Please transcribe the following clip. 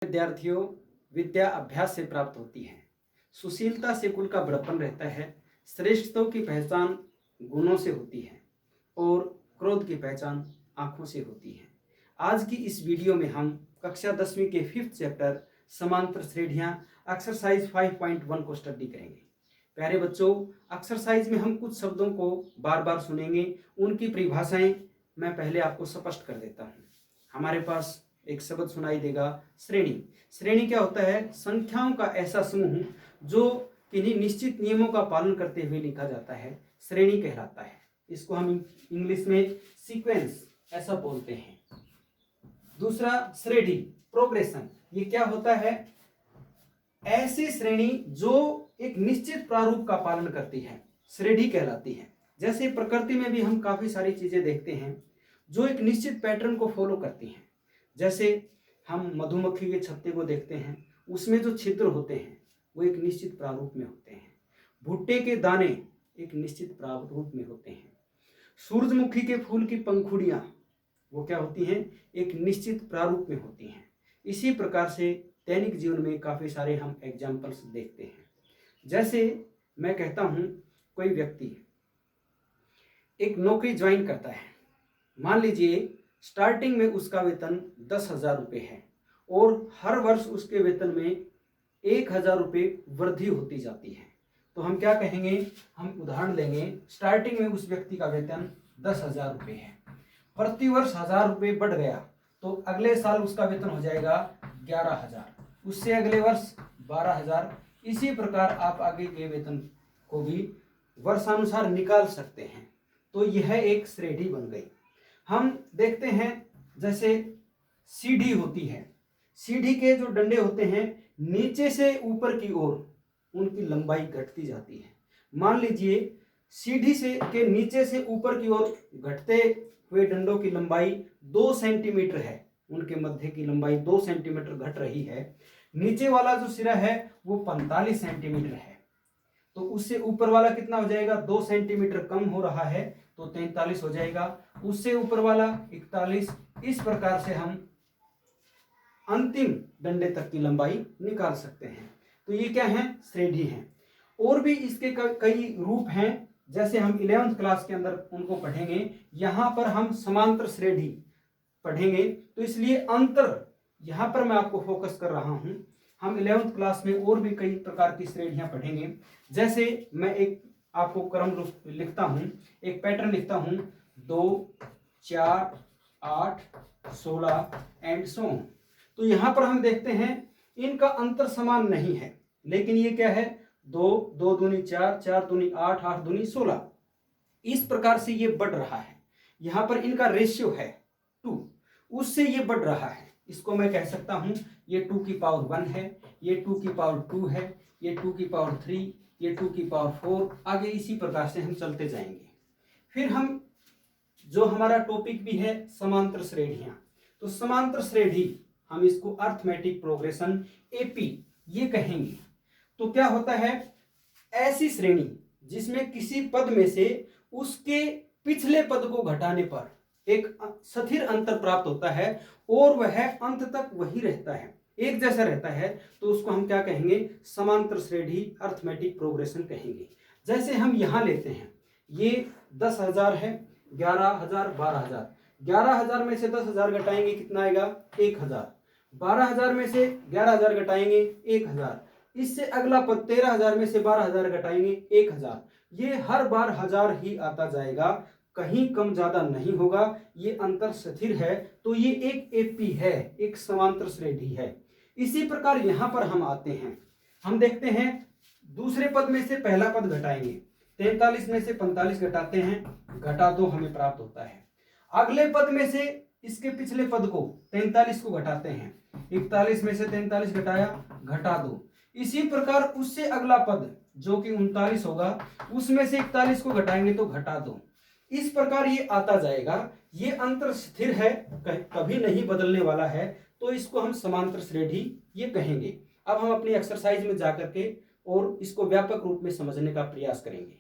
विद्यार्थियों, विद्या अभ्यास से प्राप्त होती है। सुशीलता से कुल का बड़प्पन रहता है। श्रेष्ठता की पहचान गुणों से होती है और क्रोध की पहचान आंखों से होती है। आज की इस वीडियो में हम कक्षा 10वीं के 5th चैप्टर समांतर श्रेणियां एक्सरसाइज 5.1 को स्टडी करेंगे। प्यारे बच्चों, एक्सरसाइज में हम कुछ शब्दों को बार बार सुनेंगे। उनकी परिभाषाएं मैं पहले आपको स्पष्ट कर देता हूं। हमारे पास एक शब्द सुनाई देगा, श्रेणी। श्रेणी क्या होता है? संख्याओं का ऐसा समूह जो किन्हीं निश्चित नियमों का पालन करते हुए लिखा जाता है, श्रेणी कहलाता है। इसको हम इंग्लिश में सीक्वेंस ऐसा बोलते हैं। दूसरा श्रेणी, प्रोग्रेशन। ये क्या होता है? ऐसी श्रेणी जो एक निश्चित प्रारूप का पालन करती है, श्रेणी कहलाती है। जैसे प्रकृति में भी हम काफी सारी चीजें देखते हैं जो एक निश्चित पैटर्न को फॉलो करती हैं। जैसे हम मधुमक्खी के छत्ते को देखते हैं, उसमें जो छिद्र होते हैं वो एक निश्चित प्रारूप में होते हैं। भुट्टे के दाने एक निश्चित प्रारूप में होते हैं। सूरजमुखी के फूल की पंखुड़ियां वो क्या होती हैं? एक निश्चित प्रारूप में होती हैं। इसी प्रकार से दैनिक जीवन में काफी सारे हम एग्जाम्पल्स देखते हैं। जैसे मैं कहता हूं, कोई व्यक्ति एक नौकरी ज्वाइन करता है। मान लीजिए स्टार्टिंग में उसका वेतन 10,000 रुपये है और हर वर्ष उसके वेतन में 1,000 रुपये वृद्धि होती जाती है। तो हम क्या कहेंगे? हम उदाहरण लेंगे। स्टार्टिंग में उस व्यक्ति का वेतन 10,000 रुपये है, प्रति वर्ष 1,000 रुपये बढ़ गया तो अगले साल उसका वेतन हो जाएगा 11,000, उससे अगले वर्ष 12,000। इसी प्रकार आप आगे के वेतन को भी वर्षानुसार निकाल सकते हैं। तो यह एक श्रेणी बन गई। हम देखते हैं जैसे सीढ़ी होती है। सीढ़ी के जो डंडे होते हैं नीचे से ऊपर की ओर उनकी लंबाई घटती जाती है। मान लीजिए सीढ़ी से के नीचे से ऊपर की ओर घटते हुए डंडों की लंबाई 2 सेंटीमीटर है, उनके मध्य की लंबाई 2 सेंटीमीटर घट रही है। नीचे वाला जो सिरा है वो 45 सेंटीमीटर है, तो उससे ऊपर वाला कितना हो जाएगा? 2 सेंटीमीटर कम हो रहा है तो 43 हो जाएगा। उससे ऊपर वाला 41। इस प्रकार से हम अंतिम डंडे तक की लंबाई निकाल सकते हैं। तो ये क्या है? श्रेणी है। और भी इसके कई रूप हैं। जैसे हम 11th क्लास के अंदर उनको पढ़ेंगे। यहां पर हम समांतर श्रेणी पढ़ेंगे, तो इसलिए अंतर यहां पर मैं आपको फोकस कर रहा हूं। हम 11th क्लास में और भी कई प्रकार की श्रेणियां पढ़ेंगे। जैसे मैं एक आपको क्रम लिखता हूं, एक पैटर्न लिखता हूं, 2, 4, 8, 16 एंड सो ऑन। तो यहां पर हम देखते हैं इनका अंतर समान नहीं है, लेकिन ये क्या है? 2, 2 दूनी 4, 4 दूनी 8, 8 दूनी 16। इस प्रकार से ये बढ़ रहा है। यहां पर इनका रेशियो है 2, उससे ये बढ़ रहा है। इसको मैं कह सकता हूं ये 2 की पावर 1 है, ये 2 की पावर 2 है, ये 2 की पावर 3, ये 2 की पावर 4। आगे इसी प्रकार से हम चलते जाएंगे। फिर हम जो हमारा टॉपिक भी है समांतर श्रेणियां, तो समांतर श्रेणी हम इसको अर्थमेटिक प्रोग्रेशन एपी ये कहेंगे। तो क्या होता है? ऐसी श्रेणी जिसमें किसी पद में से उसके पिछले पद को घटाने पर एक स्थिर अंतर प्राप्त होता है और वह अंत तक वही रहता है, एक जैसा रहता है, तो उसको हम क्या कहेंगे? समांतर श्रेणी अर्थमेटिक प्रोग्रेशन कहेंगे। जैसे हम यहां लेते हैं, ये 10,000 है, 11,000, 12,000। 11,000 में से 10,000 घटाएंगे, कितना आएगा? 1,000। 12,000 में से 11,000 घटाएंगे, 1,000। इससे अगला पद 13,000 में से 12,000 घटाएंगे, 1,000। ये हर बार 1000 ही आता जाएगा, कहीं कम ज्यादा नहीं होगा। ये अंतर स्थिर है, तो ये एक एपी है, एक समांतर श्रेणी है। इसी प्रकार यहां पर हम आते हैं, हम देखते हैं दूसरे पद में से पहला पद घटाएंगे। 43 में से 45 घटाते हैं, घटा 2 हमें प्राप्त होता है। अगले पद में से इसके पिछले पद को 43 को घटाते हैं, 41 में से 43 घटाया, घटा 2। इसी प्रकार उससे अगला पद जो कि 39 होगा, उसमें से 41 को घटाएंगे तो घटा 2। इस प्रकार ये आता जाएगा। ये अंतर स्थिर है, कभी नहीं बदलने वाला है, तो इसको हम समांतर श्रेणी ये कहेंगे। अब हम अपनी एक्सरसाइज में जाकर के और इसको व्यापक रूप में समझने का प्रयास करेंगे।